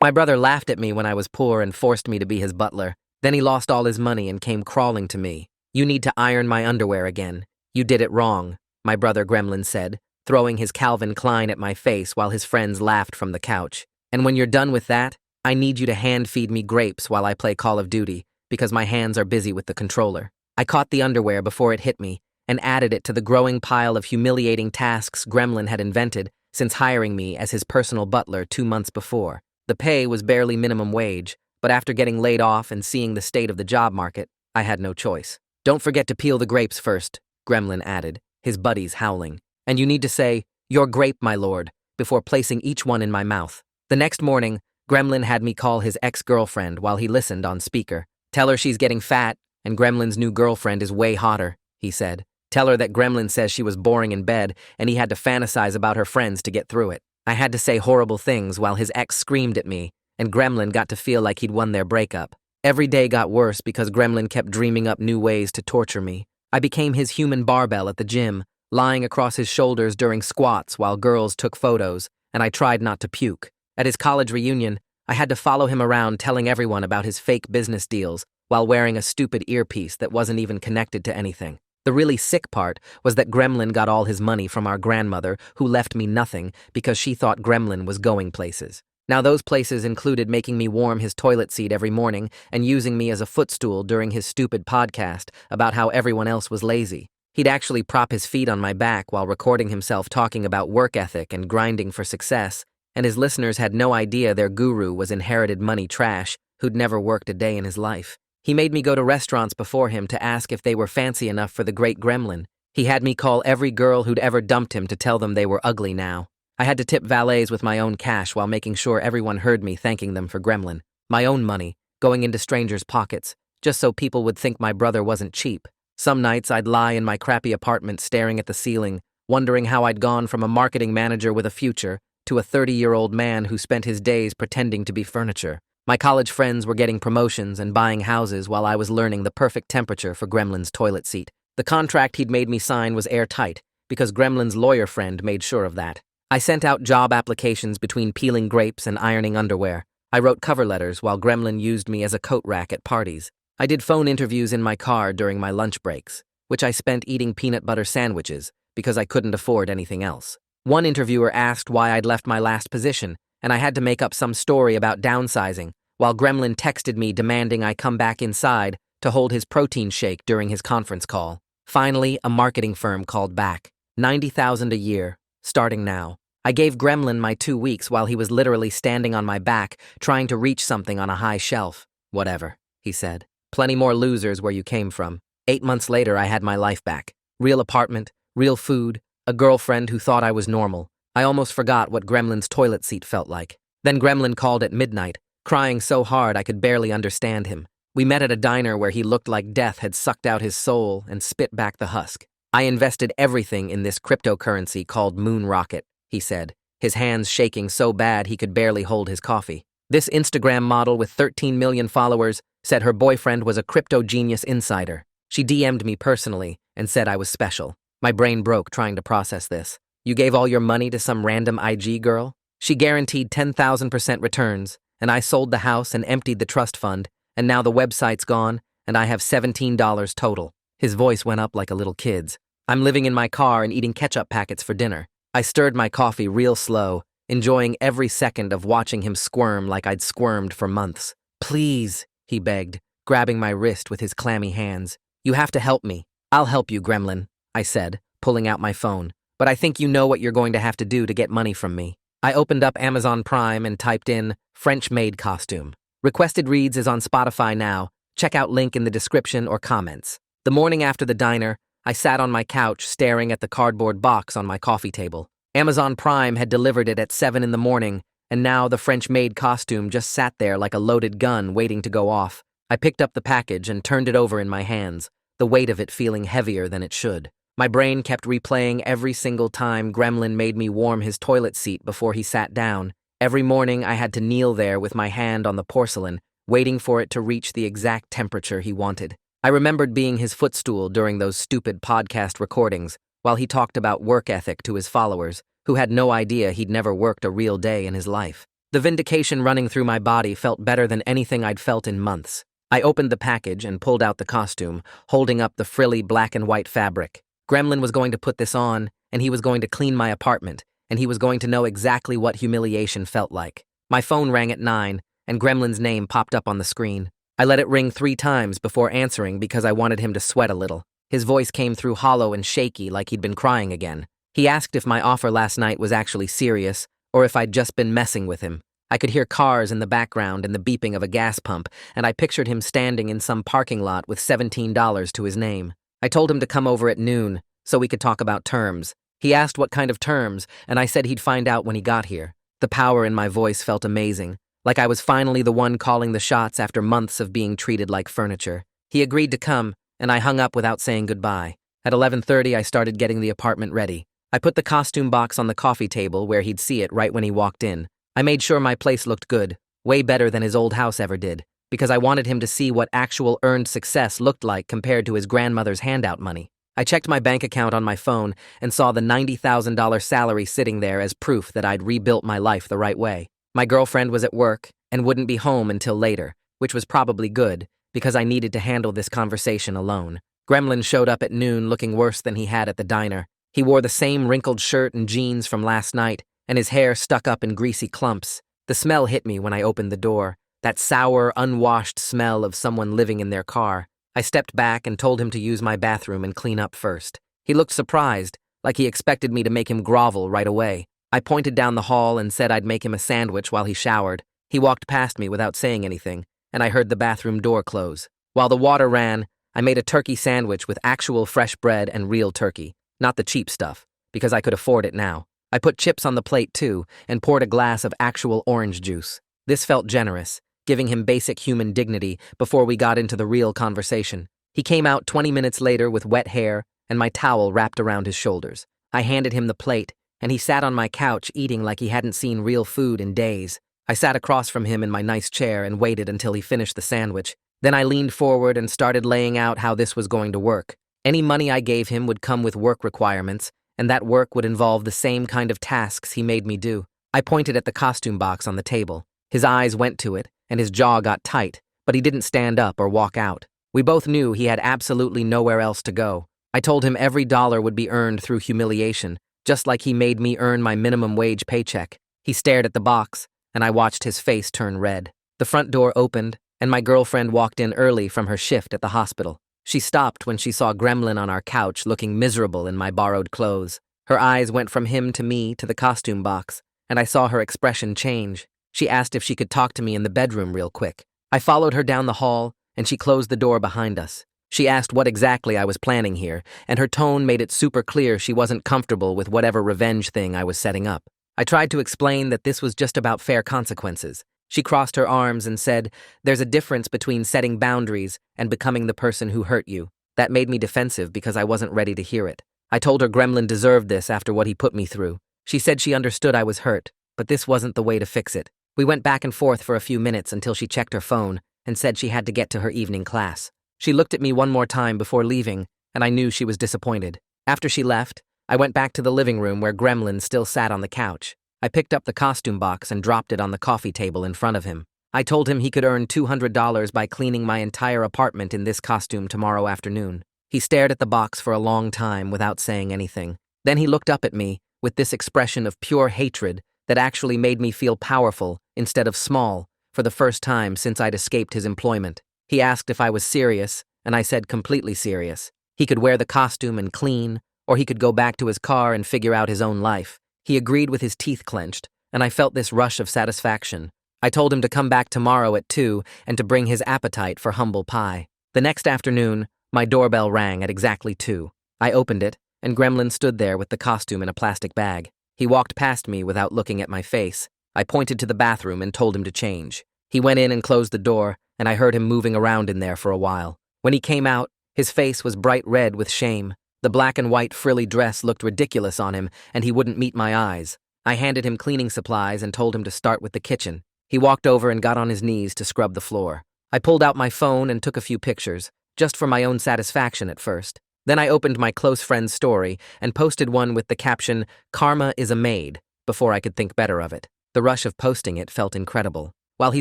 My brother laughed at me when I was poor and forced me to be his butler. Then he lost all his money and came crawling to me. "You need to iron my underwear again. You did it wrong," my brother Gremlin said, throwing his Calvin Klein at my face while his friends laughed from the couch. "And when you're done with that, I need you to hand-feed me grapes while I play Call of Duty, because my hands are busy with the controller." I caught the underwear before it hit me and added it to the growing pile of humiliating tasks Gremlin had invented since hiring me as his personal butler 2 months before. The pay was barely minimum wage, but after getting laid off and seeing the state of the job market, I had no choice. "Don't forget to peel the grapes first," Gremlin added, his buddies howling. "And you need to say, 'Your grape, my lord,' before placing each one in my mouth." The next morning, Gremlin had me call his ex-girlfriend while he listened on speaker. "Tell her she's getting fat, and Gremlin's new girlfriend is way hotter," he said. "Tell her that Gremlin says she was boring in bed and he had to fantasize about her friends to get through it." I had to say horrible things while his ex screamed at me, and Gremlin got to feel like he'd won their breakup. Every day got worse because Gremlin kept dreaming up new ways to torture me. I became his human barbell at the gym, lying across his shoulders during squats while girls took photos, and I tried not to puke. At his college reunion, I had to follow him around telling everyone about his fake business deals while wearing a stupid earpiece that wasn't even connected to anything. The really sick part was that Gremlin got all his money from our grandmother, who left me nothing because she thought Gremlin was going places. Now those places included making me warm his toilet seat every morning and using me as a footstool during his stupid podcast about how everyone else was lazy. He'd actually prop his feet on my back while recording himself talking about work ethic and grinding for success, and his listeners had no idea their guru was inherited money trash who'd never worked a day in his life. He made me go to restaurants before him to ask if they were fancy enough for the great Gremlin. He had me call every girl who'd ever dumped him to tell them they were ugly now. I had to tip valets with my own cash while making sure everyone heard me thanking them for Gremlin. My own money, going into strangers' pockets, just so people would think my brother wasn't cheap. Some nights I'd lie in my crappy apartment staring at the ceiling, wondering how I'd gone from a marketing manager with a future to a 30-year-old man who spent his days pretending to be furniture. My college friends were getting promotions and buying houses while I was learning the perfect temperature for Gremlin's toilet seat. The contract he'd made me sign was airtight, because Gremlin's lawyer friend made sure of that. I sent out job applications between peeling grapes and ironing underwear. I wrote cover letters while Gremlin used me as a coat rack at parties. I did phone interviews in my car during my lunch breaks, which I spent eating peanut butter sandwiches because I couldn't afford anything else. One interviewer asked why I'd left my last position, and I had to make up some story about downsizing, while Gremlin texted me demanding I come back inside to hold his protein shake during his conference call. Finally, a marketing firm called back. $90,000 a year, starting now. I gave Gremlin my 2 weeks while he was literally standing on my back, trying to reach something on a high shelf. "Whatever," he said. "Plenty more losers where you came from." 8 months later, I had my life back. Real apartment, real food, a girlfriend who thought I was normal. I almost forgot what Gremlin's toilet seat felt like. Then Gremlin called at midnight, crying so hard I could barely understand him. We met at a diner where he looked like death had sucked out his soul and spit back the husk. "I invested everything in this cryptocurrency called Moon Rocket," he said, his hands shaking so bad he could barely hold his coffee. "This Instagram model with 13 million followers said her boyfriend was a crypto genius insider. She DM'd me personally and said I was special." My brain broke trying to process this. "You gave all your money to some random IG girl? She guaranteed 10,000% returns, and I sold the house and emptied the trust fund, and now the website's gone, and I have $17 total." His voice went up like a little kid's. "I'm living in my car and eating ketchup packets for dinner." I stirred my coffee real slow, enjoying every second of watching him squirm like I'd squirmed for months. "Please," he begged, grabbing my wrist with his clammy hands. "You have to help me." "I'll help you, Gremlin," I said, pulling out my phone. "But I think you know what you're going to have to do to get money from me." I opened up Amazon Prime and typed in French maid costume. Requested Reads is on Spotify now. Check out link in the description or comments. The morning after the diner, I sat on my couch staring at the cardboard box on my coffee table. Amazon Prime had delivered it at 7 in the morning, and now the French maid costume just sat there like a loaded gun waiting to go off. I picked up the package and turned it over in my hands, the weight of it feeling heavier than it should. My brain kept replaying every single time Gremlin made me warm his toilet seat before he sat down. Every morning I had to kneel there with my hand on the porcelain, waiting for it to reach the exact temperature he wanted. I remembered being his footstool during those stupid podcast recordings, while he talked about work ethic to his followers, who had no idea he'd never worked a real day in his life. The vindication running through my body felt better than anything I'd felt in months. I opened the package and pulled out the costume, holding up the frilly black and white fabric. Gremlin was going to put this on, and he was going to clean my apartment, and he was going to know exactly what humiliation felt like. My phone rang at 9, and Gremlin's name popped up on the screen. I let it ring 3 times before answering because I wanted him to sweat a little. His voice came through hollow and shaky like he'd been crying again. He asked if my offer last night was actually serious, or if I'd just been messing with him. I could hear cars in the background and the beeping of a gas pump, and I pictured him standing in some parking lot with $17 to his name. I told him to come over at noon, so we could talk about terms. He asked what kind of terms, and I said he'd find out when he got here. The power in my voice felt amazing, like I was finally the one calling the shots after months of being treated like furniture. He agreed to come, and I hung up without saying goodbye. At 11:30, I started getting the apartment ready. I put the costume box on the coffee table where he'd see it right when he walked in. I made sure my place looked good, way better than his old house ever did, because I wanted him to see what actual earned success looked like compared to his grandmother's handout money. I checked my bank account on my phone and saw the $90,000 salary sitting there as proof that I'd rebuilt my life the right way. My girlfriend was at work and wouldn't be home until later, which was probably good, because I needed to handle this conversation alone. Gremlin showed up at noon looking worse than he had at the diner. He wore the same wrinkled shirt and jeans from last night, and his hair stuck up in greasy clumps. The smell hit me when I opened the door, that sour, unwashed smell of someone living in their car. I stepped back and told him to use my bathroom and clean up first. He looked surprised, like he expected me to make him grovel right away. I pointed down the hall and said I'd make him a sandwich while he showered. He walked past me without saying anything, and I heard the bathroom door close. While the water ran, I made a turkey sandwich with actual fresh bread and real turkey, not the cheap stuff, because I could afford it now. I put chips on the plate too, and poured a glass of actual orange juice. This felt generous, giving him basic human dignity before we got into the real conversation. He came out 20 minutes later with wet hair and my towel wrapped around his shoulders. I handed him the plate, and he sat on my couch eating like he hadn't seen real food in days. I sat across from him in my nice chair and waited until he finished the sandwich. Then I leaned forward and started laying out how this was going to work. Any money I gave him would come with work requirements, and that work would involve the same kind of tasks he made me do. I pointed at the costume box on the table. His eyes went to it, and his jaw got tight, but he didn't stand up or walk out. We both knew he had absolutely nowhere else to go. I told him every dollar would be earned through humiliation, just like he made me earn my minimum wage paycheck. He stared at the box, and I watched his face turn red. The front door opened, and my girlfriend walked in early from her shift at the hospital. She stopped when she saw Gremlin on our couch looking miserable in my borrowed clothes. Her eyes went from him to me to the costume box, and I saw her expression change. She asked if she could talk to me in the bedroom real quick. I followed her down the hall, and she closed the door behind us. She asked what exactly I was planning here, and her tone made it super clear she wasn't comfortable with whatever revenge thing I was setting up. I tried to explain that this was just about fair consequences. She crossed her arms and said, "There's a difference between setting boundaries and becoming the person who hurt you." That made me defensive because I wasn't ready to hear it. I told her Gremlin deserved this after what he put me through. She said she understood I was hurt, but this wasn't the way to fix it. We went back and forth for a few minutes until she checked her phone and said she had to get to her evening class. She looked at me one more time before leaving, and I knew she was disappointed. After she left, I went back to the living room where Gremlin still sat on the couch. I picked up the costume box and dropped it on the coffee table in front of him. I told him he could earn $200 by cleaning my entire apartment in this costume tomorrow afternoon. He stared at the box for a long time without saying anything. Then he looked up at me with this expression of pure hatred that actually made me feel powerful instead of small for the first time since I'd escaped his employment. He asked if I was serious, and I said completely serious. He could wear the costume and clean, or he could go back to his car and figure out his own life. He agreed with his teeth clenched, and I felt this rush of satisfaction. I told him to come back tomorrow at 2 and to bring his appetite for humble pie. The next afternoon, my doorbell rang at exactly 2. I opened it, and Gremlin stood there with the costume in a plastic bag. He walked past me without looking at my face. I pointed to the bathroom and told him to change. He went in and closed the door, and I heard him moving around in there for a while. When he came out, his face was bright red with shame. The black and white frilly dress looked ridiculous on him, and he wouldn't meet my eyes. I handed him cleaning supplies and told him to start with the kitchen. He walked over and got on his knees to scrub the floor. I pulled out my phone and took a few pictures, just for my own satisfaction at first. Then I opened my close friend's story and posted one with the caption, "Karma is a maid," before I could think better of it. The rush of posting it felt incredible. While he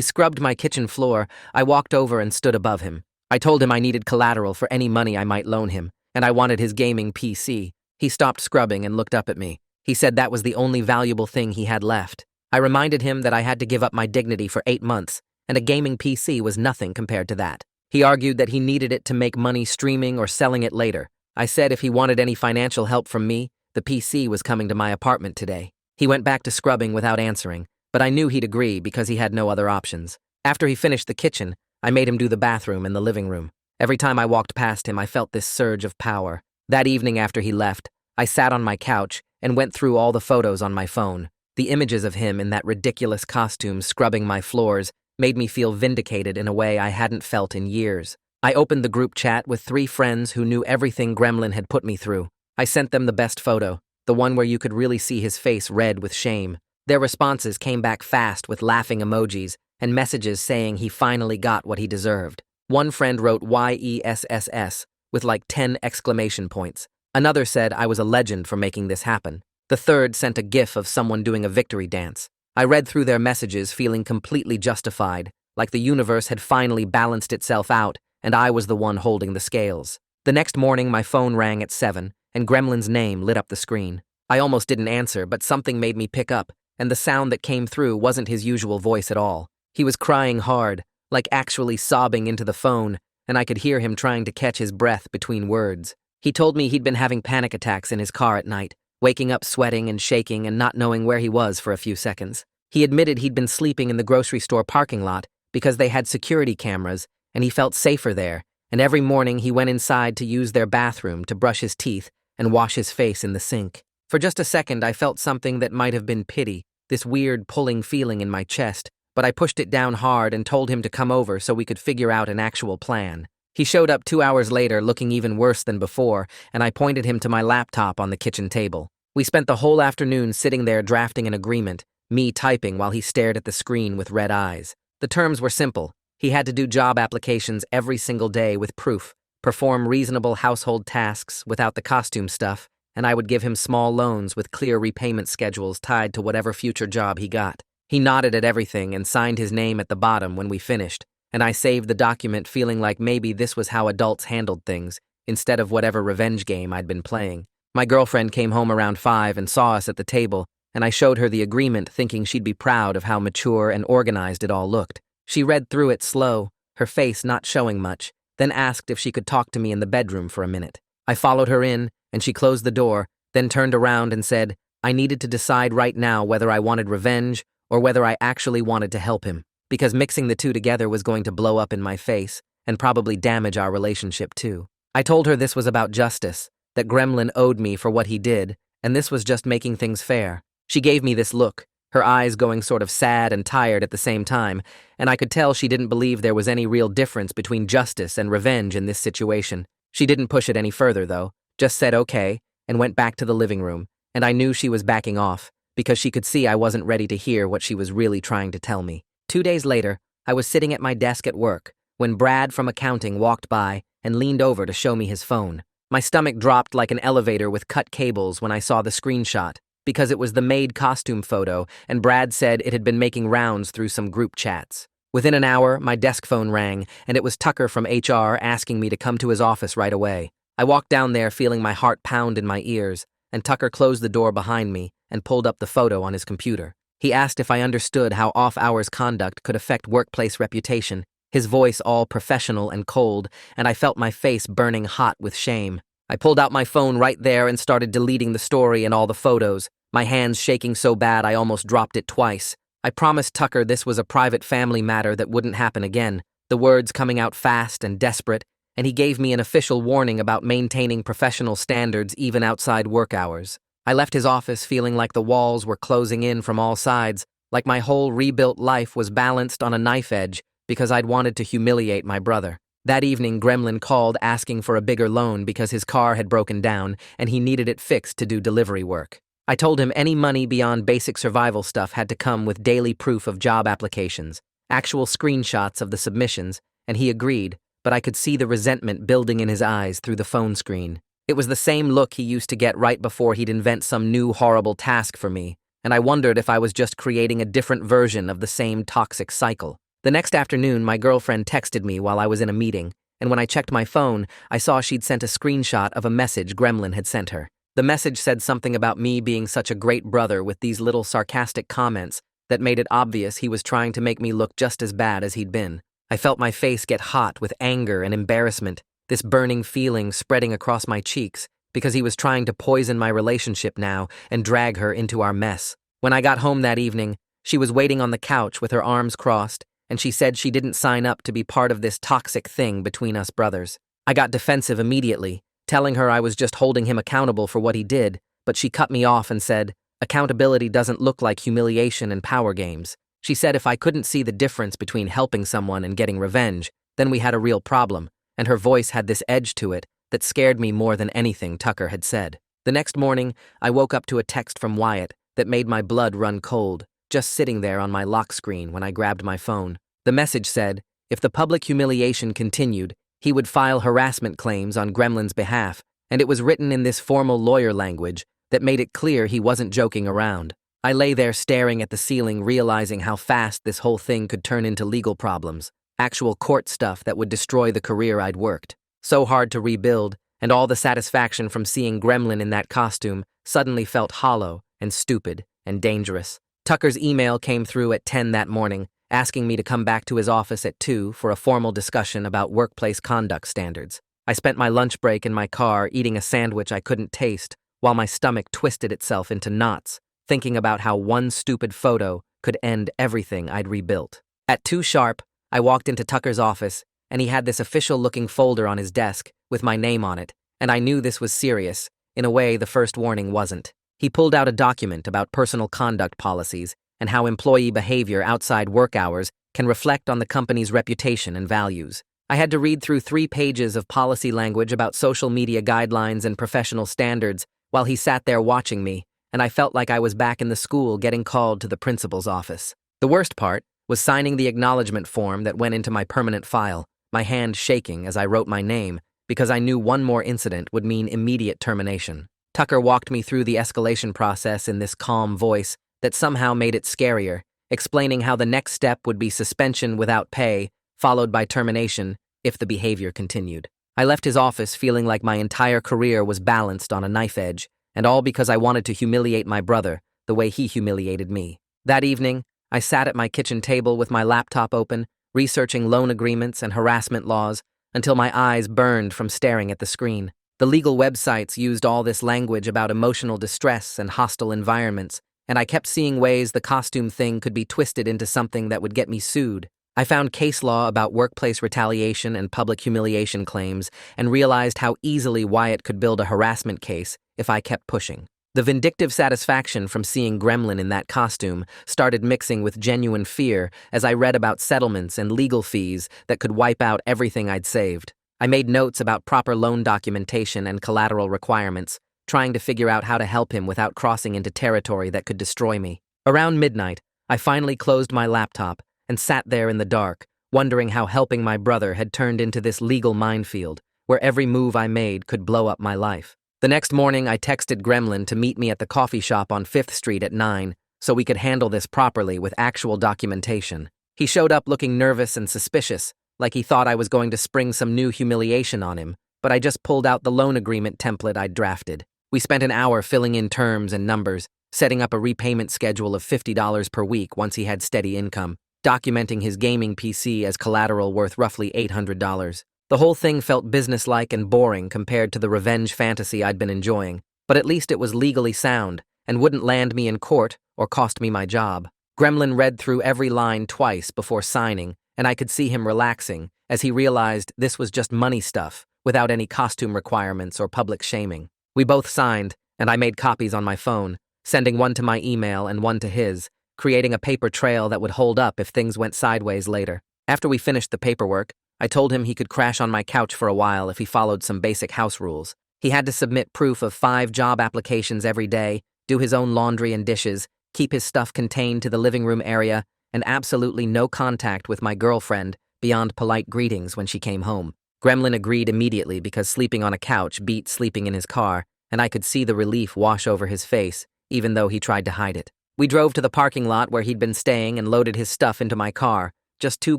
scrubbed my kitchen floor, I walked over and stood above him. I told him I needed collateral for any money I might loan him, and I wanted his gaming PC. He stopped scrubbing and looked up at me. He said that was the only valuable thing he had left. I reminded him that I had to give up my dignity for 8 months, and a gaming PC was nothing compared to that. He argued that he needed it to make money streaming or selling it later. I said if he wanted any financial help from me, the PC was coming to my apartment today. He went back to scrubbing without answering, but I knew he'd agree because he had no other options. After he finished the kitchen, I made him do the bathroom and the living room. Every time I walked past him, I felt this surge of power. That evening after he left, I sat on my couch and went through all the photos on my phone. The images of him in that ridiculous costume scrubbing my floors made me feel vindicated in a way I hadn't felt in years. I opened the group chat with 3 friends who knew everything Gremlin had put me through. I sent them the best photo, the one where you could really see his face red with shame. Their responses came back fast with laughing emojis and messages saying he finally got what he deserved. One friend wrote YESSS with like 10 exclamation points. Another said I was a legend for making this happen. The third sent a gif of someone doing a victory dance. I read through their messages feeling completely justified, like the universe had finally balanced itself out and I was the one holding the scales. The next morning my phone rang at 7 and Gremlin's name lit up the screen. I almost didn't answer, but something made me pick up, and the sound that came through wasn't his usual voice at all. He was crying hard, like actually sobbing into the phone, and I could hear him trying to catch his breath between words. He told me he'd been having panic attacks in his car at night, waking up sweating and shaking and not knowing where he was for a few seconds. He admitted he'd been sleeping in the grocery store parking lot because they had security cameras, and he felt safer there, and every morning he went inside to use their bathroom to brush his teeth and wash his face in the sink. For just a second, I felt something that might have been pity, this weird pulling feeling in my chest, but I pushed it down hard and told him to come over so we could figure out an actual plan. He showed up 2 hours later looking even worse than before, and I pointed him to my laptop on the kitchen table. We spent the whole afternoon sitting there drafting an agreement, me typing while he stared at the screen with red eyes. The terms were simple. He had to do job applications every single day with proof, perform reasonable household tasks without the costume stuff, and I would give him small loans with clear repayment schedules tied to whatever future job he got. He nodded at everything and signed his name at the bottom when we finished, and I saved the document feeling like maybe this was how adults handled things, instead of whatever revenge game I'd been playing. My girlfriend came home around 5 and saw us at the table, and I showed her the agreement thinking she'd be proud of how mature and organized it all looked. She read through it slow, her face not showing much, then asked if she could talk to me in the bedroom for a minute. I followed her in, and she closed the door, then turned around and said, I needed to decide right now whether I wanted revenge or whether I actually wanted to help him, because mixing the two together was going to blow up in my face and probably damage our relationship too. I told her this was about justice, that Gremlin owed me for what he did, and this was just making things fair. She gave me this look, her eyes going sort of sad and tired at the same time, and I could tell she didn't believe there was any real difference between justice and revenge in this situation. She didn't push it any further, though, just said okay, and went back to the living room, and I knew she was backing off, because she could see I wasn't ready to hear what she was really trying to tell me. 2 days later, I was sitting at my desk at work, when Brad from accounting walked by and leaned over to show me his phone. My stomach dropped like an elevator with cut cables when I saw the screenshot, because it was the maid costume photo, and Brad said it had been making rounds through some group chats. Within an hour, my desk phone rang, and it was Tucker from HR asking me to come to his office right away. I walked down there feeling my heart pound in my ears, and Tucker closed the door behind me and pulled up the photo on his computer. He asked if I understood how off-hours conduct could affect workplace reputation, his voice all professional and cold, and I felt my face burning hot with shame. I pulled out my phone right there and started deleting the story and all the photos, my hands shaking so bad I almost dropped it twice. I promised Tucker this was a private family matter that wouldn't happen again, the words coming out fast and desperate, and he gave me an official warning about maintaining professional standards even outside work hours. I left his office feeling like the walls were closing in from all sides, like my whole rebuilt life was balanced on a knife edge because I'd wanted to humiliate my brother. That evening, Gremlin called asking for a bigger loan because his car had broken down and he needed it fixed to do delivery work. I told him any money beyond basic survival stuff had to come with daily proof of job applications, actual screenshots of the submissions, and he agreed, but I could see the resentment building in his eyes through the phone screen. It was the same look he used to get right before he'd invent some new horrible task for me, and I wondered if I was just creating a different version of the same toxic cycle. The next afternoon, my girlfriend texted me while I was in a meeting, and when I checked my phone, I saw she'd sent a screenshot of a message Gremlin had sent her. The message said something about me being such a great brother with these little sarcastic comments that made it obvious he was trying to make me look just as bad as he'd been. I felt my face get hot with anger and embarrassment, this burning feeling spreading across my cheeks, because he was trying to poison my relationship now and drag her into our mess. When I got home that evening, she was waiting on the couch with her arms crossed, and she said she didn't sign up to be part of this toxic thing between us brothers. I got defensive immediately, telling her I was just holding him accountable for what he did, but she cut me off and said, "Accountability doesn't look like humiliation and power games." She said if I couldn't see the difference between helping someone and getting revenge, then we had a real problem, and her voice had this edge to it that scared me more than anything Tucker had said. The next morning, I woke up to a text from Wyatt that made my blood run cold, just sitting there on my lock screen when I grabbed my phone. The message said, if the public humiliation continued, he would file harassment claims on Gremlin's behalf, and it was written in this formal lawyer language that made it clear he wasn't joking around. I lay there staring at the ceiling, realizing how fast this whole thing could turn into legal problems, actual court stuff that would destroy the career I'd worked so hard to rebuild, and all the satisfaction from seeing Gremlin in that costume suddenly felt hollow and stupid and dangerous. Tucker's email came through at 10 that morning, asking me to come back to his office at 2 for a formal discussion about workplace conduct standards. I spent my lunch break in my car eating a sandwich I couldn't taste, while my stomach twisted itself into knots, thinking about how one stupid photo could end everything I'd rebuilt. At 2 sharp, I walked into Tucker's office, and he had this official-looking folder on his desk with my name on it, and I knew this was serious, in a way the first warning wasn't. He pulled out a document about personal conduct policies and how employee behavior outside work hours can reflect on the company's reputation and values. I had to read through 3 pages of policy language about social media guidelines and professional standards while he sat there watching me, and I felt like I was back in the school getting called to the principal's office. The worst part was signing the acknowledgement form that went into my permanent file, my hand shaking as I wrote my name, because I knew one more incident would mean immediate termination. Tucker walked me through the escalation process in this calm voice that somehow made it scarier, explaining how the next step would be suspension without pay, followed by termination if the behavior continued. I left his office feeling like my entire career was balanced on a knife edge, and all because I wanted to humiliate my brother the way he humiliated me. That evening, I sat at my kitchen table with my laptop open, researching loan agreements and harassment laws until my eyes burned from staring at the screen. The legal websites used all this language about emotional distress and hostile environments, and I kept seeing ways the costume thing could be twisted into something that would get me sued. I found case law about workplace retaliation and public humiliation claims and realized how easily Wyatt could build a harassment case if I kept pushing. The vindictive satisfaction from seeing Gremlin in that costume started mixing with genuine fear as I read about settlements and legal fees that could wipe out everything I'd saved. I made notes about proper loan documentation and collateral requirements, trying to figure out how to help him without crossing into territory that could destroy me. Around midnight, I finally closed my laptop and sat there in the dark, wondering how helping my brother had turned into this legal minefield, where every move I made could blow up my life. The next morning, I texted Gremlin to meet me at the coffee shop on 5th Street at 9 so we could handle this properly with actual documentation. He showed up looking nervous and suspicious, like he thought I was going to spring some new humiliation on him, but I just pulled out the loan agreement template I'd drafted. We spent an hour filling in terms and numbers, setting up a repayment schedule of $50 per week once he had steady income, documenting his gaming PC as collateral worth roughly $800. The whole thing felt businesslike and boring compared to the revenge fantasy I'd been enjoying, but at least it was legally sound and wouldn't land me in court or cost me my job. Gremlin read through every line twice before signing, and I could see him relaxing as he realized this was just money stuff, without any costume requirements or public shaming. We both signed, and I made copies on my phone, sending one to my email and one to his, creating a paper trail that would hold up if things went sideways later. After we finished the paperwork, I told him he could crash on my couch for a while if he followed some basic house rules. He had to submit proof of 5 job applications every day, do his own laundry and dishes, keep his stuff contained to the living room area, and absolutely no contact with my girlfriend beyond polite greetings when she came home. Gremlin agreed immediately because sleeping on a couch beat sleeping in his car, and I could see the relief wash over his face, even though he tried to hide it. We drove to the parking lot where he'd been staying and loaded his stuff into my car, just 2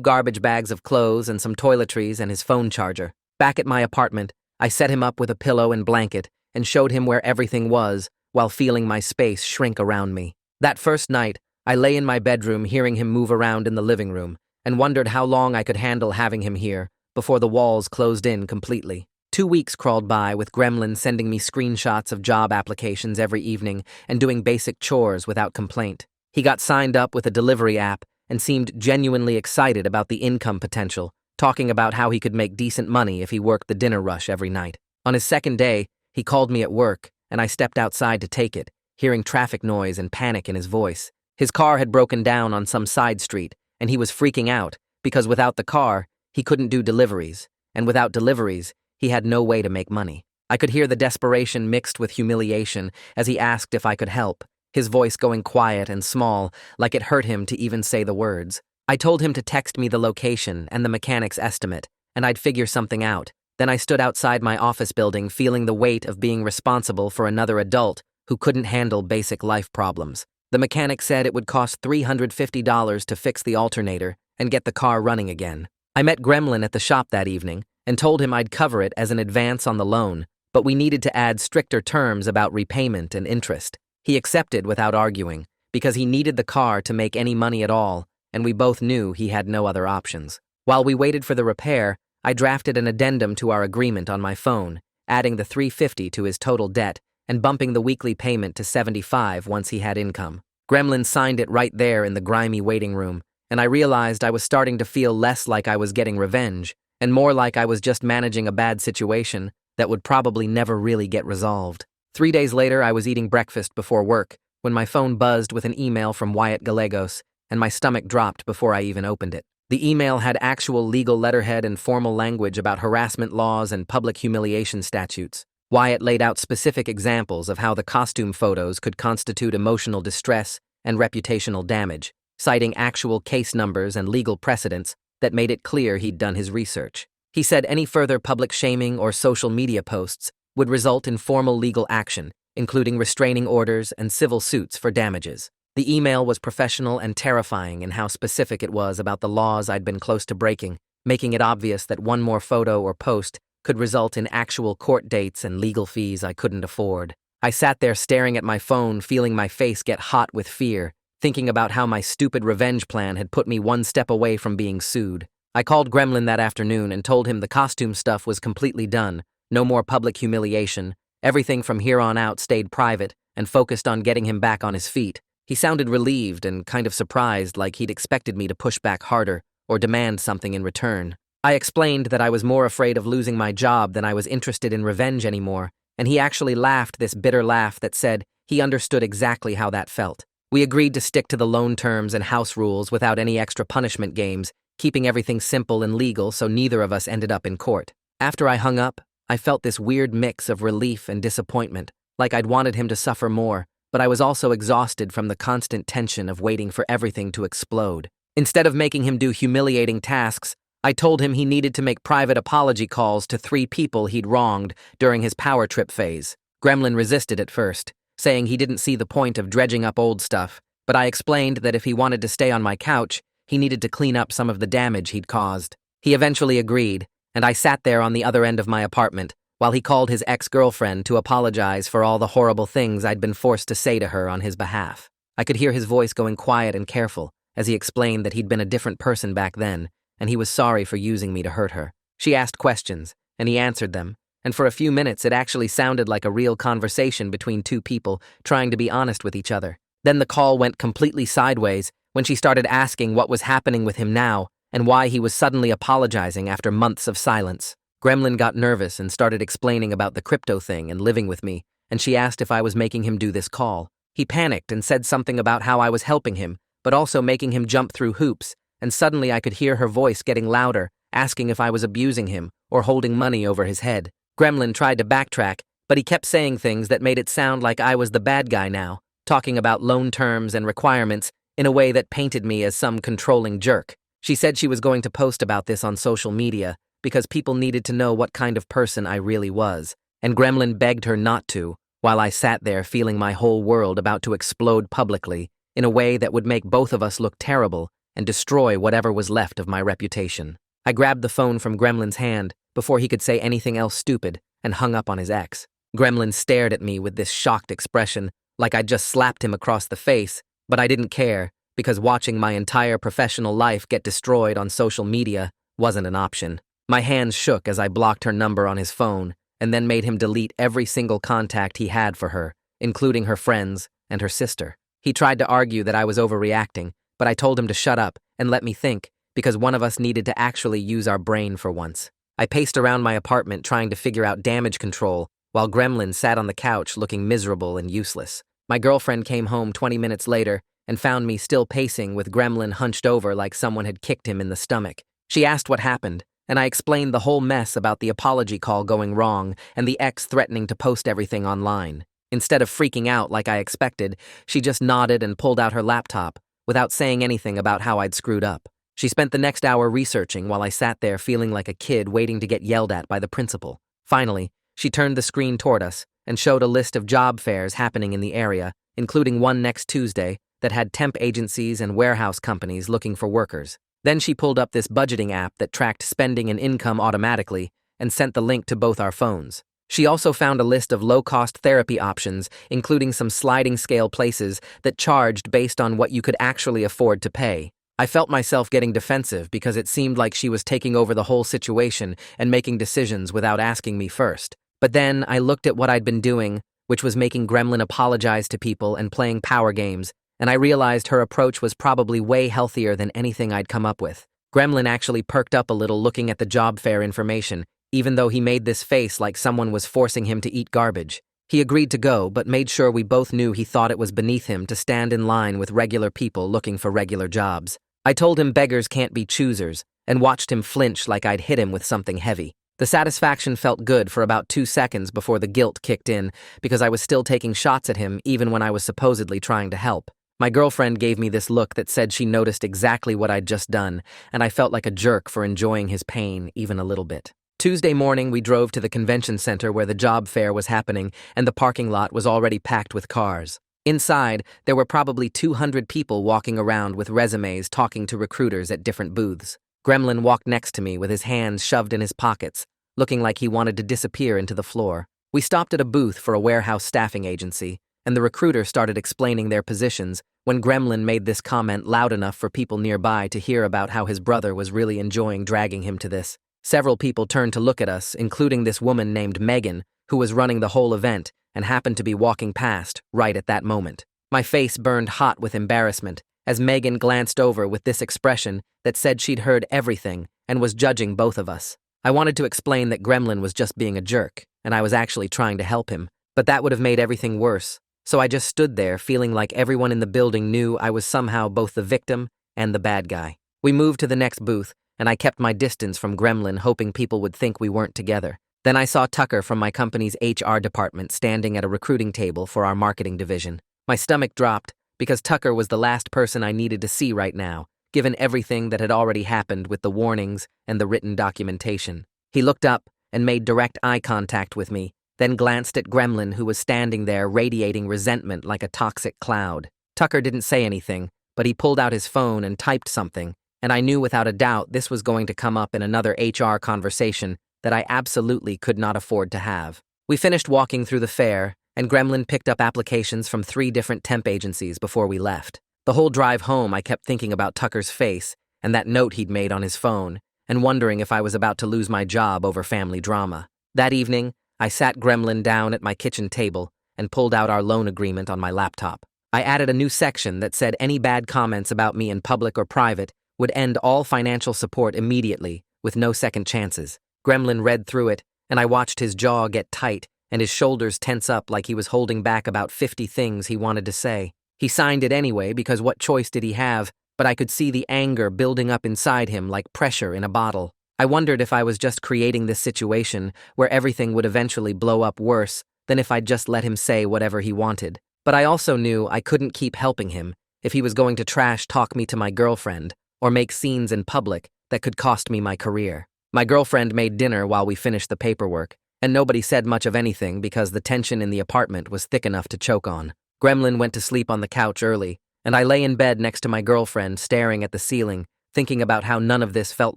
garbage bags of clothes and some toiletries and his phone charger. Back at my apartment, I set him up with a pillow and blanket and showed him where everything was while feeling my space shrink around me. That first night, I lay in my bedroom hearing him move around in the living room and wondered how long I could handle having him here before the walls closed in completely. 2 weeks crawled by with Gremlin sending me screenshots of job applications every evening and doing basic chores without complaint. He got signed up with a delivery app and seemed genuinely excited about the income potential, talking about how he could make decent money if he worked the dinner rush every night. On his second day, he called me at work, and I stepped outside to take it, hearing traffic noise and panic in his voice. His car had broken down on some side street, and he was freaking out because without the car, he couldn't do deliveries, and without deliveries, he had no way to make money. I could hear the desperation mixed with humiliation as he asked if I could help, his voice going quiet and small, like it hurt him to even say the words. I told him to text me the location and the mechanic's estimate, and I'd figure something out. Then I stood outside my office building feeling the weight of being responsible for another adult who couldn't handle basic life problems. The mechanic said it would cost $350 to fix the alternator and get the car running again. I met Gremlin at the shop that evening and told him I'd cover it as an advance on the loan, but we needed to add stricter terms about repayment and interest. He accepted without arguing, because he needed the car to make any money at all, and we both knew he had no other options. While we waited for the repair, I drafted an addendum to our agreement on my phone, adding the $350 to his total debt and bumping the weekly payment to $75 once he had income. Gremlin signed it right there in the grimy waiting room, and I realized I was starting to feel less like I was getting revenge, and more like I was just managing a bad situation that would probably never really get resolved. 3 days later, I was eating breakfast before work when my phone buzzed with an email from Wyatt Gallegos, and my stomach dropped before I even opened it. The email had actual legal letterhead and formal language about harassment laws and public humiliation statutes. Wyatt laid out specific examples of how the costume photos could constitute emotional distress and reputational damage, citing actual case numbers and legal precedents that made it clear he'd done his research. He said any further public shaming or social media posts would result in formal legal action, including restraining orders and civil suits for damages. The email was professional and terrifying in how specific it was about the laws I'd been close to breaking, making it obvious that one more photo or post could result in actual court dates and legal fees I couldn't afford. I sat there staring at my phone, feeling my face get hot with fear, thinking about how my stupid revenge plan had put me one step away from being sued. I called Gremlin that afternoon and told him the costume stuff was completely done, no more public humiliation, everything from here on out stayed private and focused on getting him back on his feet. He sounded relieved and kind of surprised, like he'd expected me to push back harder or demand something in return. I explained that I was more afraid of losing my job than I was interested in revenge anymore, and he actually laughed this bitter laugh that said he understood exactly how that felt. We agreed to stick to the loan terms and house rules without any extra punishment games, keeping everything simple and legal so neither of us ended up in court. After I hung up, I felt this weird mix of relief and disappointment, like I'd wanted him to suffer more, but I was also exhausted from the constant tension of waiting for everything to explode. Instead of making him do humiliating tasks, I told him he needed to make private apology calls to 3 people he'd wronged during his power trip phase. Gremlin resisted at first, saying he didn't see the point of dredging up old stuff, but I explained that if he wanted to stay on my couch, he needed to clean up some of the damage he'd caused. He eventually agreed, and I sat there on the other end of my apartment while he called his ex-girlfriend to apologize for all the horrible things I'd been forced to say to her on his behalf. I could hear his voice going quiet and careful as he explained that he'd been a different person back then, and he was sorry for using me to hurt her. She asked questions, and he answered them, and for a few minutes it actually sounded like a real conversation between 2 people trying to be honest with each other. Then the call went completely sideways when she started asking what was happening with him now and why he was suddenly apologizing after months of silence. Gremlin got nervous and started explaining about the crypto thing and living with me, and she asked if I was making him do this call. He panicked and said something about how I was helping him, but also making him jump through hoops, and suddenly I could hear her voice getting louder, asking if I was abusing him or holding money over his head. Gremlin tried to backtrack, but he kept saying things that made it sound like I was the bad guy now, talking about loan terms and requirements in a way that painted me as some controlling jerk. She said she was going to post about this on social media because people needed to know what kind of person I really was, and Gremlin begged her not to, while I sat there feeling my whole world about to explode publicly, in a way that would make both of us look terrible and destroy whatever was left of my reputation. I grabbed the phone from Gremlin's hand before he could say anything else stupid and hung up on his ex. Gremlin stared at me with this shocked expression, like I'd just slapped him across the face, but I didn't care, because watching my entire professional life get destroyed on social media wasn't an option. My hands shook as I blocked her number on his phone, and then made him delete every single contact he had for her, including her friends and her sister. He tried to argue that I was overreacting, but I told him to shut up and let me think, because one of us needed to actually use our brain for once. I paced around my apartment trying to figure out damage control, while Gremlin sat on the couch looking miserable and useless. My girlfriend came home 20 minutes later and found me still pacing with Gremlin hunched over like someone had kicked him in the stomach. She asked what happened, and I explained the whole mess about the apology call going wrong and the ex threatening to post everything online. Instead of freaking out like I expected, she just nodded and pulled out her laptop, without saying anything about how I'd screwed up. She spent the next hour researching while I sat there feeling like a kid waiting to get yelled at by the principal. Finally, she turned the screen toward us and showed a list of job fairs happening in the area, including one next Tuesday that had temp agencies and warehouse companies looking for workers. Then she pulled up this budgeting app that tracked spending and income automatically and sent the link to both our phones. She also found a list of low-cost therapy options, including some sliding scale places that charged based on what you could actually afford to pay. I felt myself getting defensive because it seemed like she was taking over the whole situation and making decisions without asking me first. But then I looked at what I'd been doing, which was making Gremlin apologize to people and playing power games, and I realized her approach was probably way healthier than anything I'd come up with. Gremlin actually perked up a little looking at the job fair information, even though he made this face like someone was forcing him to eat garbage. He agreed to go, but made sure we both knew he thought it was beneath him to stand in line with regular people looking for regular jobs. I told him beggars can't be choosers, and watched him flinch like I'd hit him with something heavy. The satisfaction felt good for about 2 seconds before the guilt kicked in, because I was still taking shots at him even when I was supposedly trying to help. My girlfriend gave me this look that said she noticed exactly what I'd just done, and I felt like a jerk for enjoying his pain even a little bit. Tuesday morning, we drove to the convention center where the job fair was happening, and the parking lot was already packed with cars. Inside, there were probably 200 people walking around with resumes talking to recruiters at different booths. Gremlin walked next to me with his hands shoved in his pockets, looking like he wanted to disappear into the floor. We stopped at a booth for a warehouse staffing agency, and the recruiter started explaining their positions when Gremlin made this comment loud enough for people nearby to hear about how his brother was really enjoying dragging him to this. Several people turned to look at us, including this woman named Megan, who was running the whole event and happened to be walking past right at that moment. My face burned hot with embarrassment as Megan glanced over with this expression that said she'd heard everything and was judging both of us. I wanted to explain that Gremlin was just being a jerk, and I was actually trying to help him, but that would have made everything worse. So I just stood there feeling like everyone in the building knew I was somehow both the victim and the bad guy. We moved to the next booth, and I kept my distance from Gremlin, hoping people would think we weren't together. Then I saw Tucker from my company's HR department standing at a recruiting table for our marketing division. My stomach dropped because Tucker was the last person I needed to see right now, given everything that had already happened with the warnings and the written documentation. He looked up and made direct eye contact with me, then glanced at Gremlin, who was standing there radiating resentment like a toxic cloud. Tucker didn't say anything, but he pulled out his phone and typed something, and I knew without a doubt this was going to come up in another HR conversation that I absolutely could not afford to have. We finished walking through the fair, and Gremlin picked up applications from 3 different temp agencies before we left. The whole drive home, I kept thinking about Tucker's face and that note he'd made on his phone, and wondering if I was about to lose my job over family drama. That evening, I sat Gremlin down at my kitchen table and pulled out our loan agreement on my laptop. I added a new section that said any bad comments about me in public or private would end all financial support immediately, with no second chances. Gremlin read through it, and I watched his jaw get tight and his shoulders tense up like he was holding back about 50 things he wanted to say. He signed it anyway because what choice did he have, but I could see the anger building up inside him like pressure in a bottle. I wondered if I was just creating this situation where everything would eventually blow up worse than if I'd just let him say whatever he wanted. But I also knew I couldn't keep helping him if he was going to trash talk me to my girlfriend or make scenes in public that could cost me my career. My girlfriend made dinner while we finished the paperwork, and nobody said much of anything because the tension in the apartment was thick enough to choke on. Gremlin went to sleep on the couch early, and I lay in bed next to my girlfriend, staring at the ceiling, thinking about how none of this felt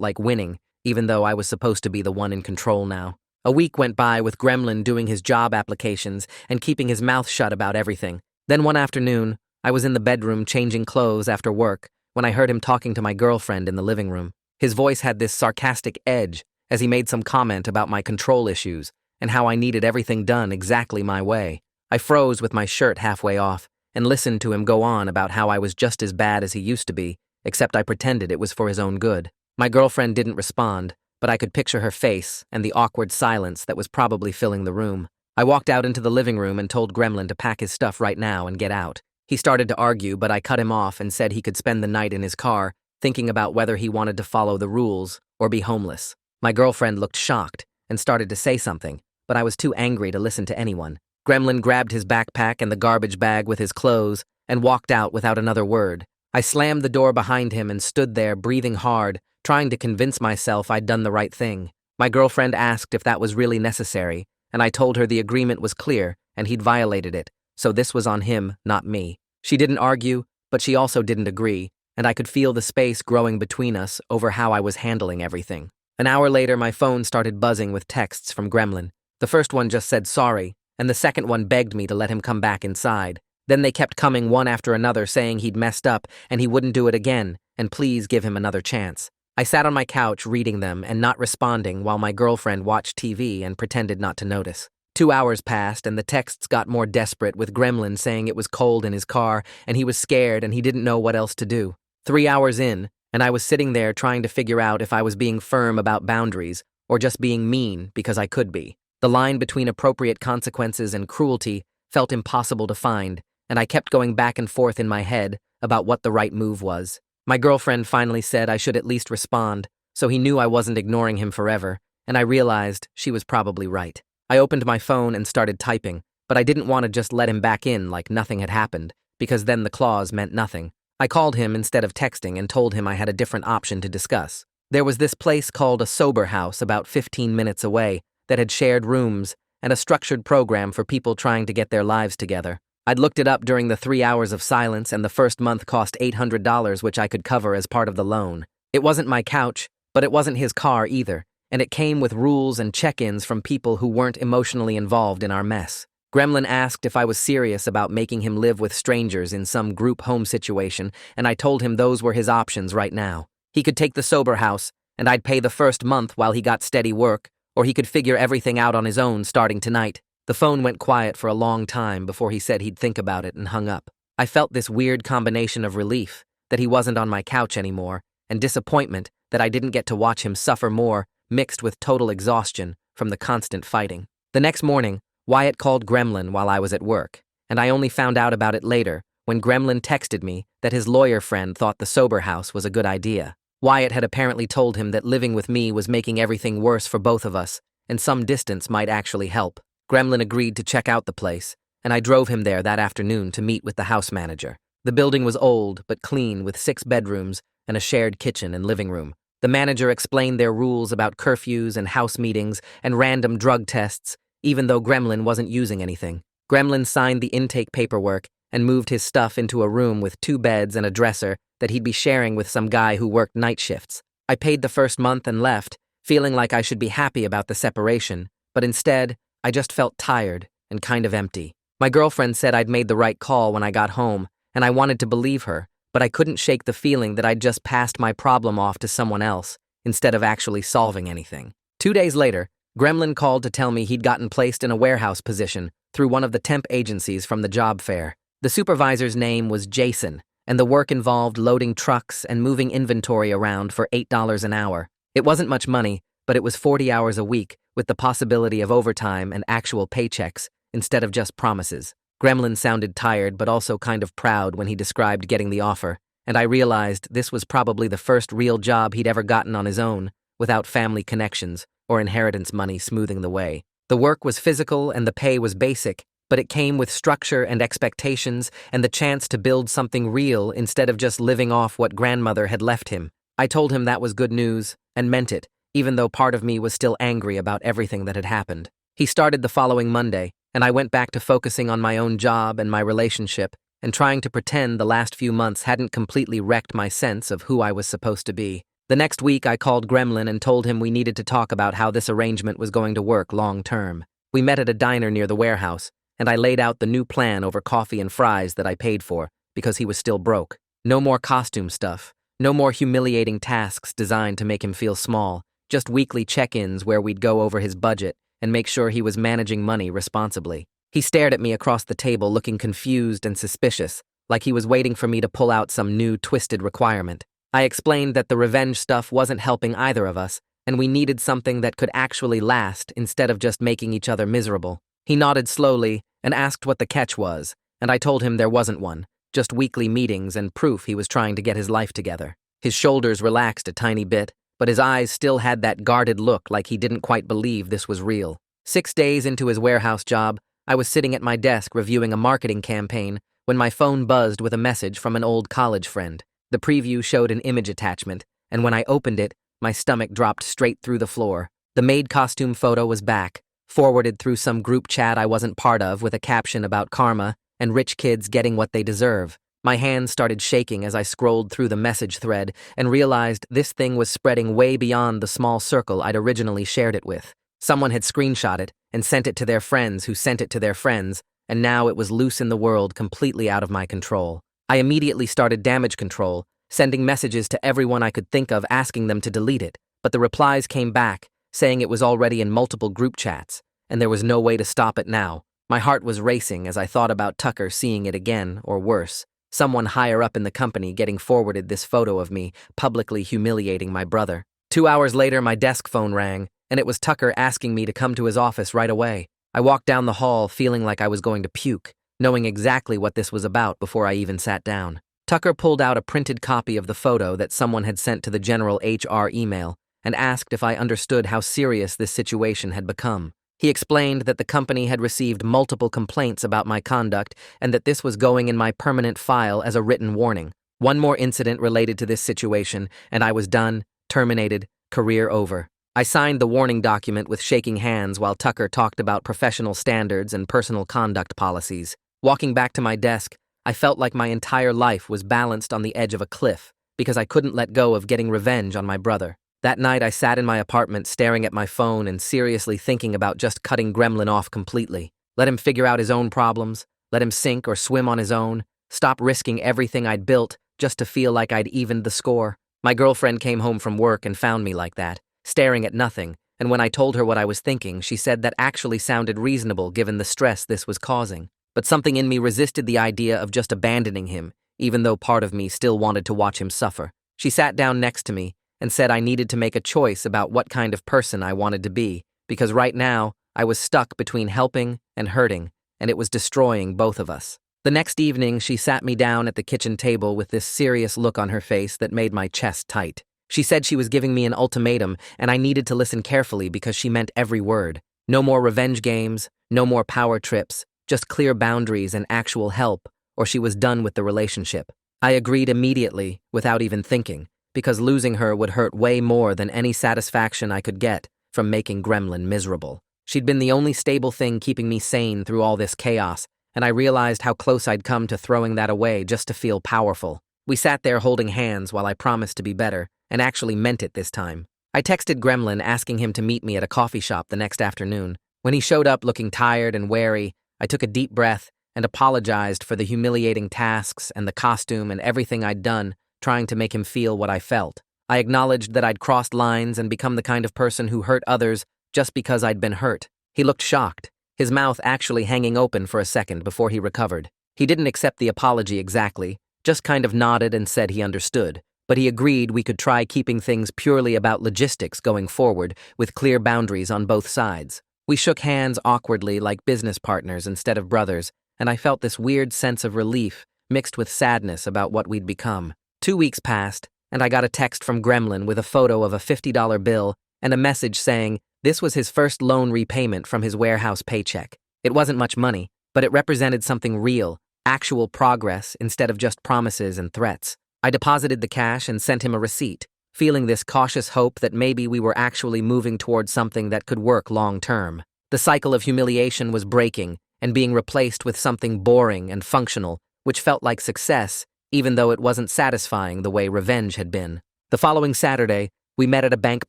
like winning, even though I was supposed to be the one in control now. A week went by with Gremlin doing his job applications and keeping his mouth shut about everything. Then one afternoon, I was in the bedroom changing clothes after work when I heard him talking to my girlfriend in the living room. His voice had this sarcastic edge as he made some comment about my control issues and how I needed everything done exactly my way. I froze with my shirt halfway off and listened to him go on about how I was just as bad as he used to be, except I pretended it was for his own good. My girlfriend didn't respond, but I could picture her face and the awkward silence that was probably filling the room. I walked out into the living room and told Gremlin to pack his stuff right now and get out. He started to argue, but I cut him off and said he could spend the night in his car, thinking about whether he wanted to follow the rules or be homeless. My girlfriend looked shocked and started to say something, but I was too angry to listen to anyone. Gremlin grabbed his backpack and the garbage bag with his clothes and walked out without another word. I slammed the door behind him and stood there, breathing hard, trying to convince myself I'd done the right thing. My girlfriend asked if that was really necessary, and I told her the agreement was clear and he'd violated it, so this was on him, not me. She didn't argue, but she also didn't agree, and I could feel the space growing between us over how I was handling everything. An hour later, my phone started buzzing with texts from Gremlin. The first one just said sorry, and the second one begged me to let him come back inside. Then they kept coming one after another saying he'd messed up and he wouldn't do it again, and please give him another chance. I sat on my couch reading them and not responding while my girlfriend watched TV and pretended not to notice. 2 hours passed and the texts got more desperate, with Gremlin saying it was cold in his car and he was scared and he didn't know what else to do. 3 hours in, and I was sitting there trying to figure out if I was being firm about boundaries or just being mean because I could be. The line between appropriate consequences and cruelty felt impossible to find, and I kept going back and forth in my head about what the right move was. My girlfriend finally said I should at least respond, so he knew I wasn't ignoring him forever, and I realized she was probably right. I opened my phone and started typing, but I didn't want to just let him back in like nothing had happened, because then the clause meant nothing. I called him instead of texting and told him I had a different option to discuss. There was this place called a sober house about 15 minutes away that had shared rooms and a structured program for people trying to get their lives together. I'd looked it up during the 3 hours of silence, and the first month cost $800, which I could cover as part of the loan. It wasn't my couch, but it wasn't his car either, and it came with rules and check-ins from people who weren't emotionally involved in our mess. Gremlin asked if I was serious about making him live with strangers in some group home situation, and I told him those were his options right now. He could take the sober house, and I'd pay the first month while he got steady work, or he could figure everything out on his own starting tonight. The phone went quiet for a long time before he said he'd think about it and hung up. I felt this weird combination of relief that he wasn't on my couch anymore, and disappointment that I didn't get to watch him suffer more, mixed with total exhaustion from the constant fighting. The next morning, Wyatt called Gremlin while I was at work, and I only found out about it later when Gremlin texted me that his lawyer friend thought the sober house was a good idea. Wyatt had apparently told him that living with me was making everything worse for both of us, and some distance might actually help. Gremlin agreed to check out the place, and I drove him there that afternoon to meet with the house manager. The building was old but clean, with 6 bedrooms and a shared kitchen and living room. The manager explained their rules about curfews and house meetings and random drug tests, even though Gremlin wasn't using anything. Gremlin signed the intake paperwork and moved his stuff into a room with 2 beds and a dresser that he'd be sharing with some guy who worked night shifts. I paid the first month and left, feeling like I should be happy about the separation, but instead, I just felt tired and kind of empty. My girlfriend said I'd made the right call when I got home, and I wanted to believe her, but I couldn't shake the feeling that I'd just passed my problem off to someone else instead of actually solving anything. 2 days later, Gremlin called to tell me he'd gotten placed in a warehouse position through one of the temp agencies from the job fair. The supervisor's name was Jason, and the work involved loading trucks and moving inventory around for $8 an hour. It wasn't much money, but it was 40 hours a week, with the possibility of overtime and actual paychecks instead of just promises. Gremlin sounded tired but also kind of proud when he described getting the offer, and I realized this was probably the first real job he'd ever gotten on his own, without family connections or inheritance money smoothing the way. The work was physical and the pay was basic, but it came with structure and expectations and the chance to build something real instead of just living off what grandmother had left him. I told him that was good news, and meant it, even though part of me was still angry about everything that had happened. He started the following Monday, and I went back to focusing on my own job and my relationship, and trying to pretend the last few months hadn't completely wrecked my sense of who I was supposed to be. The next week, I called Gremlin and told him we needed to talk about how this arrangement was going to work long term. We met at a diner near the warehouse, and I laid out the new plan over coffee and fries that I paid for, because he was still broke. No more costume stuff. No more humiliating tasks designed to make him feel small. Just weekly check-ins where we'd go over his budget and make sure he was managing money responsibly. He stared at me across the table, looking confused and suspicious, like he was waiting for me to pull out some new, twisted requirement. I explained that the revenge stuff wasn't helping either of us, and we needed something that could actually last instead of just making each other miserable. He nodded slowly and asked what the catch was, and I told him there wasn't one, just weekly meetings and proof he was trying to get his life together. His shoulders relaxed a tiny bit, but his eyes still had that guarded look like he didn't quite believe this was real. 6 days into his warehouse job, I was sitting at my desk reviewing a marketing campaign when my phone buzzed with a message from an old college friend. The preview showed an image attachment, and when I opened it, my stomach dropped straight through the floor. The maid costume photo was back, forwarded through some group chat I wasn't part of with a caption about karma and rich kids getting what they deserve. My hands started shaking as I scrolled through the message thread and realized this thing was spreading way beyond the small circle I'd originally shared it with. Someone had screenshot it and sent it to their friends who sent it to their friends, and now it was loose in the world, completely out of my control. I immediately started damage control, sending messages to everyone I could think of asking them to delete it, but the replies came back, saying it was already in multiple group chats, and there was no way to stop it now. My heart was racing as I thought about Tucker seeing it again, or worse, someone higher up in the company getting forwarded this photo of me, publicly humiliating my brother. 2 hours later, my desk phone rang, and it was Tucker asking me to come to his office right away. I walked down the hall feeling like I was going to puke, knowing exactly what this was about before I even sat down. Tucker pulled out a printed copy of the photo that someone had sent to the general HR email and asked if I understood how serious this situation had become. He explained that the company had received multiple complaints about my conduct and that this was going in my permanent file as a written warning. One more incident related to this situation, and I was done, terminated, career over. I signed the warning document with shaking hands while Tucker talked about professional standards and personal conduct policies. Walking back to my desk, I felt like my entire life was balanced on the edge of a cliff because I couldn't let go of getting revenge on my brother. That night, I sat in my apartment staring at my phone and seriously thinking about just cutting Gremlin off completely. Let him figure out his own problems, let him sink or swim on his own, stop risking everything I'd built just to feel like I'd evened the score. My girlfriend came home from work and found me like that, staring at nothing, and when I told her what I was thinking, she said that actually sounded reasonable given the stress this was causing. But something in me resisted the idea of just abandoning him, even though part of me still wanted to watch him suffer. She sat down next to me and said I needed to make a choice about what kind of person I wanted to be, because right now I was stuck between helping and hurting, and it was destroying both of us. The next evening, she sat me down at the kitchen table with this serious look on her face that made my chest tight. She said she was giving me an ultimatum, and I needed to listen carefully because she meant every word. No more revenge games, no more power trips, just clear boundaries and actual help, or she was done with the relationship. I agreed immediately, without even thinking, because losing her would hurt way more than any satisfaction I could get from making Gremlin miserable. She'd been the only stable thing keeping me sane through all this chaos, and I realized how close I'd come to throwing that away just to feel powerful. We sat there holding hands while I promised to be better, and actually meant it this time. I texted Gremlin asking him to meet me at a coffee shop the next afternoon. When he showed up looking tired and wary, I took a deep breath and apologized for the humiliating tasks and the costume and everything I'd done, trying to make him feel what I felt. I acknowledged that I'd crossed lines and become the kind of person who hurt others just because I'd been hurt. He looked shocked, his mouth actually hanging open for a second before he recovered. He didn't accept the apology exactly, just kind of nodded and said he understood, but he agreed we could try keeping things purely about logistics going forward with clear boundaries on both sides. We shook hands awkwardly like business partners instead of brothers, and I felt this weird sense of relief mixed with sadness about what we'd become. 2 weeks passed, and I got a text from Gremlin with a photo of a $50 bill and a message saying this was his first loan repayment from his warehouse paycheck. It wasn't much money, but it represented something real, actual progress instead of just promises and threats. I deposited the cash and sent him a receipt, feeling this cautious hope that maybe we were actually moving towards something that could work long term. The cycle of humiliation was breaking and being replaced with something boring and functional, which felt like success, even though it wasn't satisfying the way revenge had been. The following Saturday, we met at a bank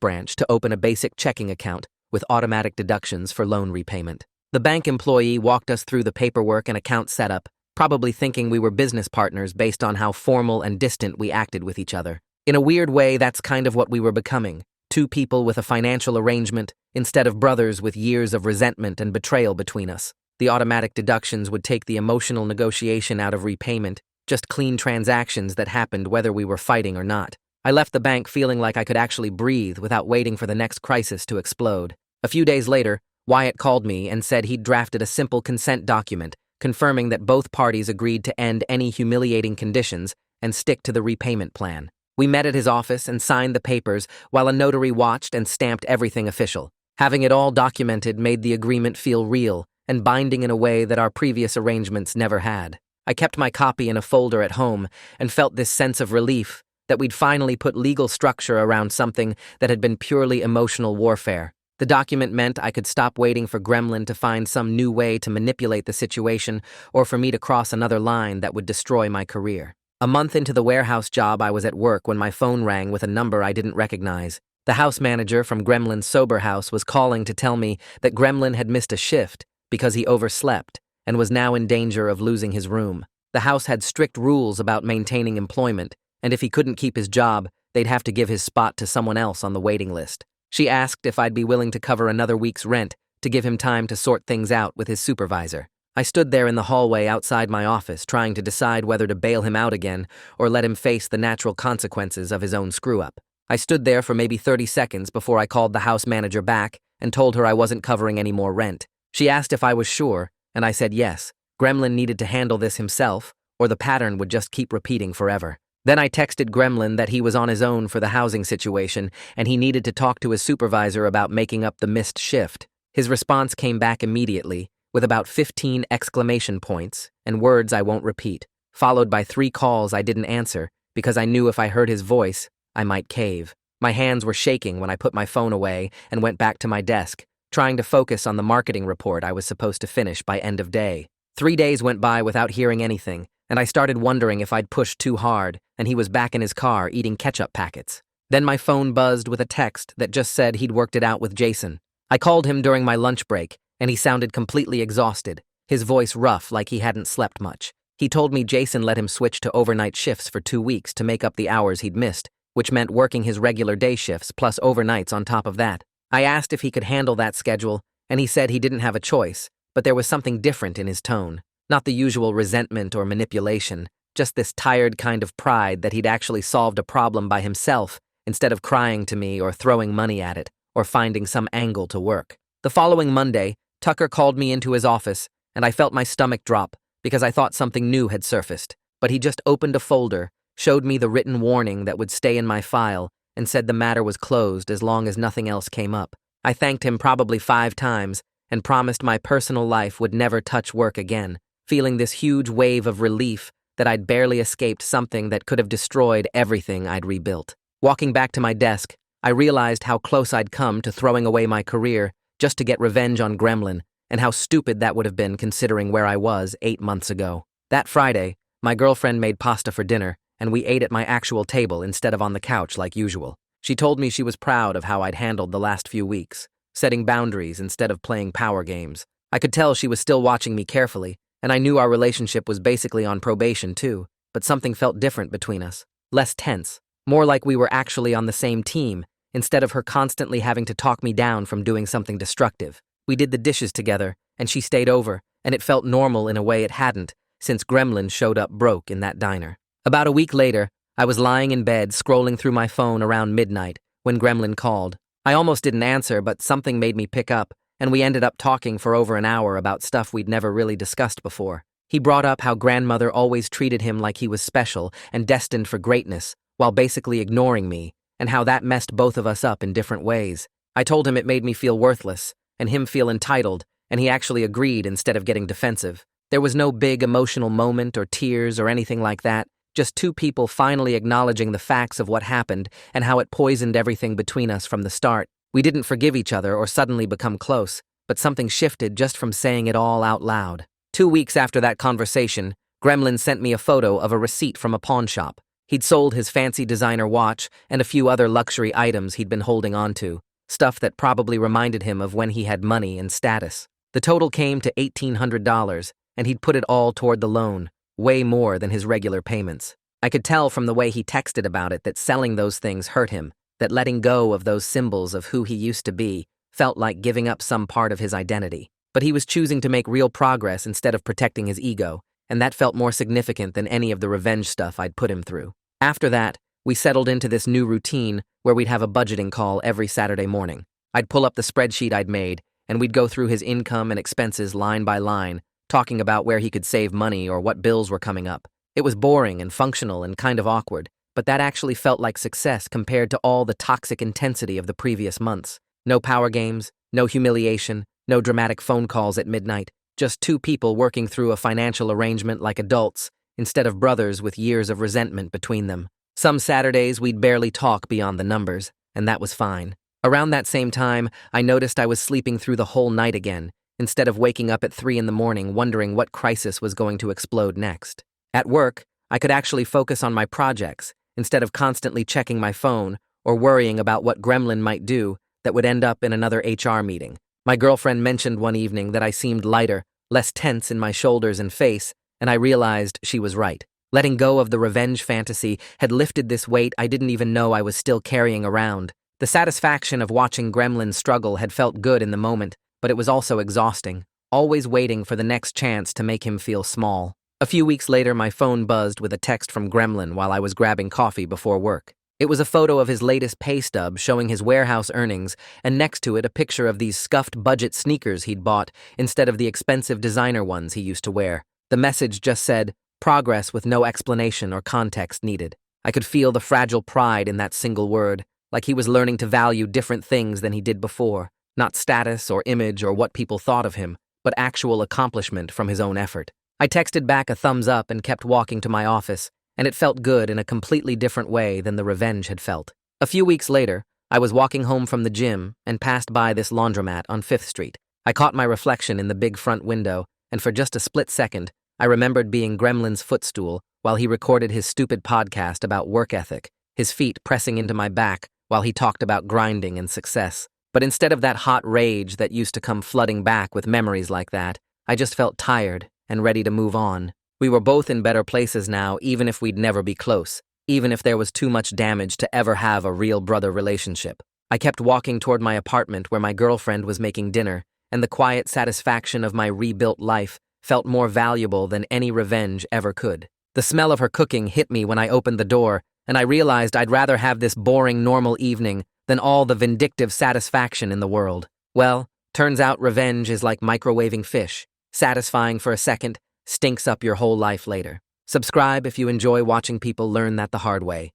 branch to open a basic checking account with automatic deductions for loan repayment. The bank employee walked us through the paperwork and account setup, probably thinking we were business partners based on how formal and distant we acted with each other. In a weird way, that's kind of what we were becoming. Two people with a financial arrangement instead of brothers with years of resentment and betrayal between us. The automatic deductions would take the emotional negotiation out of repayment, just clean transactions that happened whether we were fighting or not. I left the bank feeling like I could actually breathe without waiting for the next crisis to explode. A few days later, Wyatt called me and said he'd drafted a simple consent document confirming that both parties agreed to end any humiliating conditions and stick to the repayment plan. We met at his office and signed the papers while a notary watched and stamped everything official. Having it all documented made the agreement feel real and binding in a way that our previous arrangements never had. I kept my copy in a folder at home and felt this sense of relief that we'd finally put legal structure around something that had been purely emotional warfare. The document meant I could stop waiting for Gremlin to find some new way to manipulate the situation or for me to cross another line that would destroy my career. A month into the warehouse job, I was at work when my phone rang with a number I didn't recognize. The house manager from Gremlin's sober house was calling to tell me that Gremlin had missed a shift because he overslept and was now in danger of losing his room. The house had strict rules about maintaining employment, and if he couldn't keep his job, they'd have to give his spot to someone else on the waiting list. She asked if I'd be willing to cover another week's rent to give him time to sort things out with his supervisor. I stood there in the hallway outside my office trying to decide whether to bail him out again or let him face the natural consequences of his own screw-up. I stood there for maybe 30 seconds before I called the house manager back and told her I wasn't covering any more rent. She asked if I was sure, and I said yes. Gremlin needed to handle this himself, or the pattern would just keep repeating forever. Then I texted Gremlin that he was on his own for the housing situation and he needed to talk to his supervisor about making up the missed shift. His response came back immediately, with about 15 exclamation points and words I won't repeat, followed by 3 calls I didn't answer because I knew if I heard his voice, I might cave. My hands were shaking when I put my phone away and went back to my desk, trying to focus on the marketing report I was supposed to finish by end of day. 3 days went by without hearing anything, and I started wondering if I'd pushed too hard and he was back in his car eating ketchup packets. Then my phone buzzed with a text that just said he'd worked it out with Jason. I called him during my lunch break, and he sounded completely exhausted, his voice rough like he hadn't slept much. He told me Jason let him switch to overnight shifts for 2 weeks to make up the hours he'd missed, which meant working his regular day shifts plus overnights on top of that. I asked if he could handle that schedule, and he said he didn't have a choice, but there was something different in his tone. Not the usual resentment or manipulation, just this tired kind of pride that he'd actually solved a problem by himself instead of crying to me or throwing money at it or finding some angle to work. The following Monday, Tucker called me into his office, and I felt my stomach drop because I thought something new had surfaced. But he just opened a folder, showed me the written warning that would stay in my file, and said the matter was closed as long as nothing else came up. I thanked him probably 5 times and promised my personal life would never touch work again, feeling this huge wave of relief that I'd barely escaped something that could have destroyed everything I'd rebuilt. Walking back to my desk, I realized how close I'd come to throwing away my career just to get revenge on Gremlin, and how stupid that would have been considering where I was 8 months ago. That Friday, my girlfriend made pasta for dinner, and we ate at my actual table instead of on the couch like usual. She told me she was proud of how I'd handled the last few weeks, setting boundaries instead of playing power games. I could tell she was still watching me carefully, and I knew our relationship was basically on probation too, but something felt different between us. Less tense, more like we were actually on the same team, instead of her constantly having to talk me down from doing something destructive. We did the dishes together, and she stayed over, and it felt normal in a way it hadn't, since Gremlin showed up broke in that diner. About a week later, I was lying in bed scrolling through my phone around midnight when Gremlin called. I almost didn't answer, but something made me pick up, and we ended up talking for over an hour about stuff we'd never really discussed before. He brought up how grandmother always treated him like he was special and destined for greatness, while basically ignoring me, and how that messed both of us up in different ways. I told him it made me feel worthless, and him feel entitled, and he actually agreed instead of getting defensive. There was no big emotional moment or tears or anything like that, just 2 people finally acknowledging the facts of what happened and how it poisoned everything between us from the start. We didn't forgive each other or suddenly become close, but something shifted just from saying it all out loud. 2 weeks after that conversation, Gremlin sent me a photo of a receipt from a pawn shop. He'd sold his fancy designer watch and a few other luxury items he'd been holding on to, stuff that probably reminded him of when he had money and status. The total came to $1,800, and he'd put it all toward the loan, way more than his regular payments. I could tell from the way he texted about it that selling those things hurt him, that letting go of those symbols of who he used to be felt like giving up some part of his identity. But he was choosing to make real progress instead of protecting his ego, and that felt more significant than any of the revenge stuff I'd put him through. After that, we settled into this new routine where we'd have a budgeting call every Saturday morning. I'd pull up the spreadsheet I'd made, and we'd go through his income and expenses line by line, talking about where he could save money or what bills were coming up. It was boring and functional and kind of awkward, but that actually felt like success compared to all the toxic intensity of the previous months. No power games, no humiliation, no dramatic phone calls at midnight, just two people working through a financial arrangement like adults, instead of brothers with years of resentment between them. Some Saturdays we'd barely talk beyond the numbers, and that was fine. Around that same time, I noticed I was sleeping through the whole night again, instead of waking up at 3 a.m. wondering what crisis was going to explode next. At work, I could actually focus on my projects, instead of constantly checking my phone or worrying about what Gremlin might do that would end up in another HR meeting. My girlfriend mentioned one evening that I seemed lighter, less tense in my shoulders and face, and I realized she was right. Letting go of the revenge fantasy had lifted this weight I didn't even know I was still carrying around. The satisfaction of watching Gremlin struggle had felt good in the moment, but it was also exhausting, always waiting for the next chance to make him feel small. A few weeks later, my phone buzzed with a text from Gremlin while I was grabbing coffee before work. It was a photo of his latest pay stub showing his warehouse earnings, and next to it a picture of these scuffed budget sneakers he'd bought instead of the expensive designer ones he used to wear. The message just said, "Progress with no explanation or context needed." I could feel the fragile pride in that single word, like he was learning to value different things than he did before, not status or image or what people thought of him, but actual accomplishment from his own effort. I texted back a thumbs up and kept walking to my office, and it felt good in a completely different way than the revenge had felt. A few weeks later, I was walking home from the gym and passed by this laundromat on 5th Street. I caught my reflection in the big front window, and for just a split second, I remembered being Gremlin's footstool while he recorded his stupid podcast about work ethic, his feet pressing into my back while he talked about grinding and success. But instead of that hot rage that used to come flooding back with memories like that, I just felt tired and ready to move on. We were both in better places now, even if we'd never be close, even if there was too much damage to ever have a real brother relationship. I kept walking toward my apartment where my girlfriend was making dinner, and the quiet satisfaction of my rebuilt life felt more valuable than any revenge ever could. The smell of her cooking hit me when I opened the door, and I realized I'd rather have this boring, normal evening than all the vindictive satisfaction in the world. Well, turns out revenge is like microwaving fish. Satisfying for a second, stinks up your whole life later. Subscribe if you enjoy watching people learn that the hard way.